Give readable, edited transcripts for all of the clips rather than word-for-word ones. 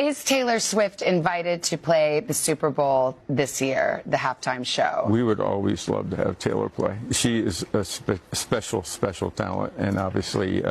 Is Taylor Swift invited to play the Super Bowl this year, the halftime show? We would always love to have Taylor play. She is a special talent, and obviously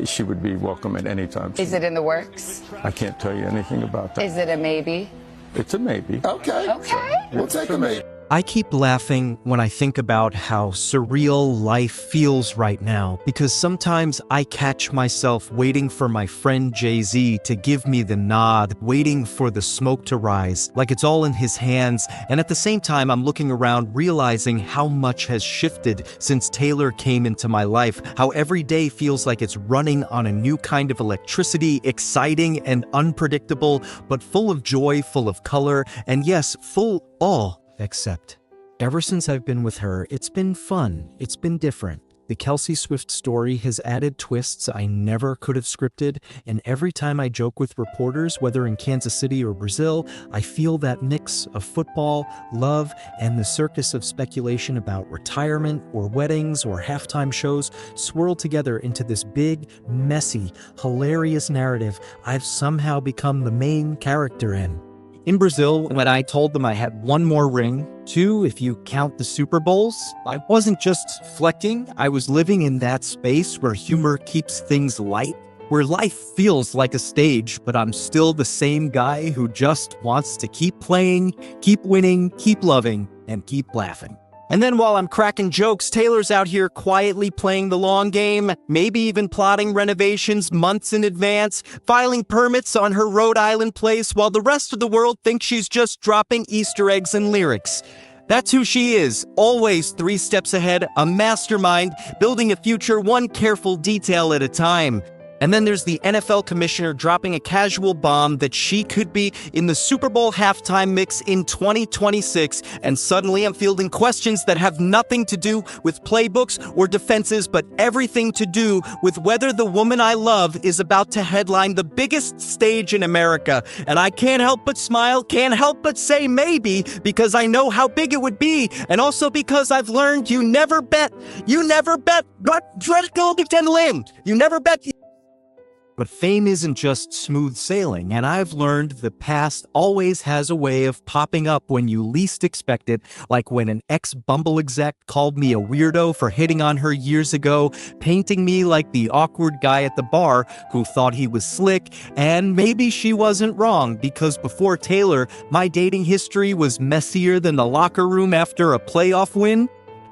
she would be welcome at any time. Is it in the works? I can't tell you anything about that. Is it a maybe? It's a maybe. Okay. We'll take a maybe. I keep laughing when I think about how surreal life feels right now, because sometimes I catch myself waiting for my friend Jay-Z to give me the nod, waiting for the smoke to rise, like it's all in his hands, and at the same time I'm looking around realizing how much has shifted since Taylor came into my life, how every day feels like it's running on a new kind of electricity, exciting and unpredictable, but full of joy, full of color, and yes, full all. Except, ever since I've been with her, it's been fun, it's been different. The Kelsey Swift story has added twists I never could have scripted, and every time I joke with reporters, whether in Kansas City or Brazil, I feel that mix of football, love, and the circus of speculation about retirement or weddings or halftime shows swirl together into this big, messy, hilarious narrative I've somehow become the main character in. In Brazil, when I told them I had one more ring, two if you count the Super Bowls, I wasn't just flecking, I was living in that space where humor keeps things light, where life feels like a stage, but I'm still the same guy who just wants to keep playing, keep winning, keep loving, and keep laughing. And then while I'm cracking jokes, Taylor's out here quietly playing the long game, maybe even plotting renovations months in advance, filing permits on her Rhode Island place while the rest of the world thinks she's just dropping Easter eggs and lyrics. That's who she is, always 3 steps ahead, a mastermind, building a future one careful detail at a time. And then there's the NFL commissioner dropping a casual bomb that she could be in the Super Bowl halftime mix in 2026, and suddenly I'm fielding questions that have nothing to do with playbooks or defenses, but everything to do with whether the woman I love is about to headline the biggest stage in America. And I can't help but smile, can't help but say maybe, because I know how big it would be, and also because I've learned you never bet, you never bet. But fame isn't just smooth sailing, and I've learned the past always has a way of popping up when you least expect it, like when an ex-Bumble exec called me a weirdo for hitting on her years ago, painting me like the awkward guy at the bar who thought he was slick, and maybe she wasn't wrong, because before Taylor, my dating history was messier than the locker room after a playoff win.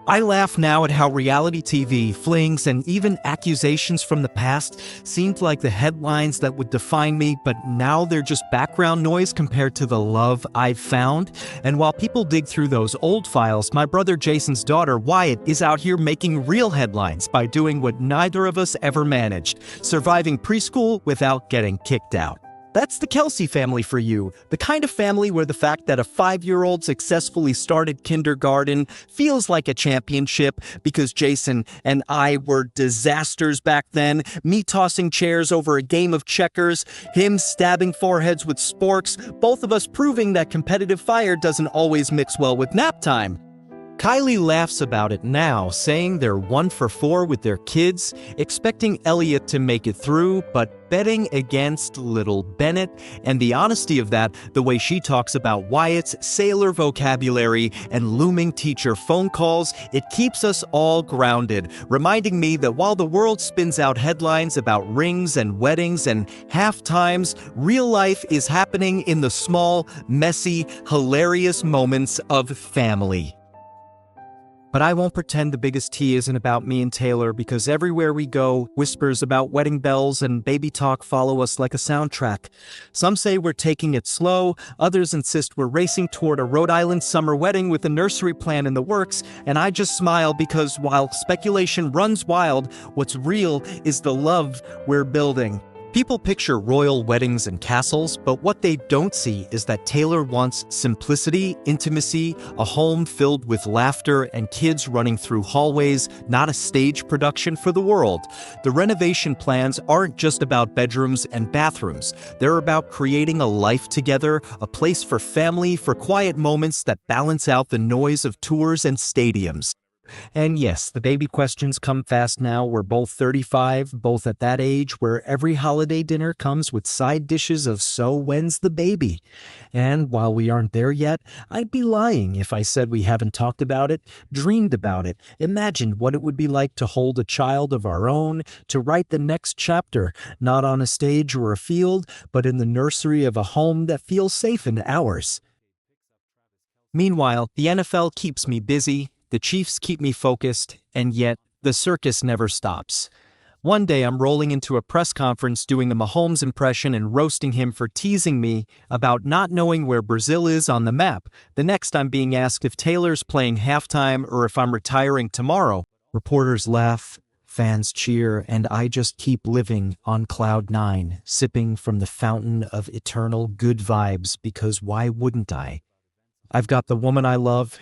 I laugh now at how reality TV, flings, and even accusations from the past seemed like the headlines that would define me, but now they're just background noise compared to the love I've found. And while people dig through those old files, my brother Jason's daughter, Wyatt, is out here making real headlines by doing what neither of us ever managed, surviving preschool without getting kicked out. That's the Kelsey family for you, the kind of family where the fact that a 5-year-old successfully started kindergarten feels like a championship because Jason and I were disasters back then, me tossing chairs over a game of checkers, him stabbing foreheads with sporks, both of us proving that competitive fire doesn't always mix well with nap time. Kylie laughs about it now, saying they're 1 for 4 with their kids, expecting Elliot to make it through, but betting against little Bennett. And the honesty of that, the way she talks about Wyatt's sailor vocabulary and looming teacher phone calls, it keeps us all grounded, reminding me that while the world spins out headlines about rings and weddings and halftimes, real life is happening in the small, messy, hilarious moments of family. But I won't pretend the biggest tea isn't about me and Taylor, because everywhere we go, whispers about wedding bells and baby talk follow us like a soundtrack. Some say we're taking it slow, others insist we're racing toward a Rhode Island summer wedding with a nursery plan in the works, and I just smile because while speculation runs wild, what's real is the love we're building. People picture royal weddings and castles, but what they don't see is that Taylor wants simplicity, intimacy, a home filled with laughter and kids running through hallways, not a stage production for the world. The renovation plans aren't just about bedrooms and bathrooms. They're about creating a life together, a place for family, for quiet moments that balance out the noise of tours and stadiums. And yes, the baby questions come fast now. We're both 35, both at that age where every holiday dinner comes with side dishes of "so when's the baby?" And while we aren't there yet, I'd be lying if I said we haven't talked about it, dreamed about it, imagined what it would be like to hold a child of our own, to write the next chapter, not on a stage or a field, but in the nursery of a home that feels safe and ours. Meanwhile, the NFL keeps me busy, the Chiefs keep me focused, and yet the circus never stops. One day I'm rolling into a press conference doing the Mahomes impression and roasting him for teasing me about not knowing where Brazil is on the map. The next I'm being asked if Taylor's playing halftime or if I'm retiring tomorrow. Reporters laugh, fans cheer, and I just keep living on cloud nine, sipping from the fountain of eternal good vibes because why wouldn't I? I've got the woman I love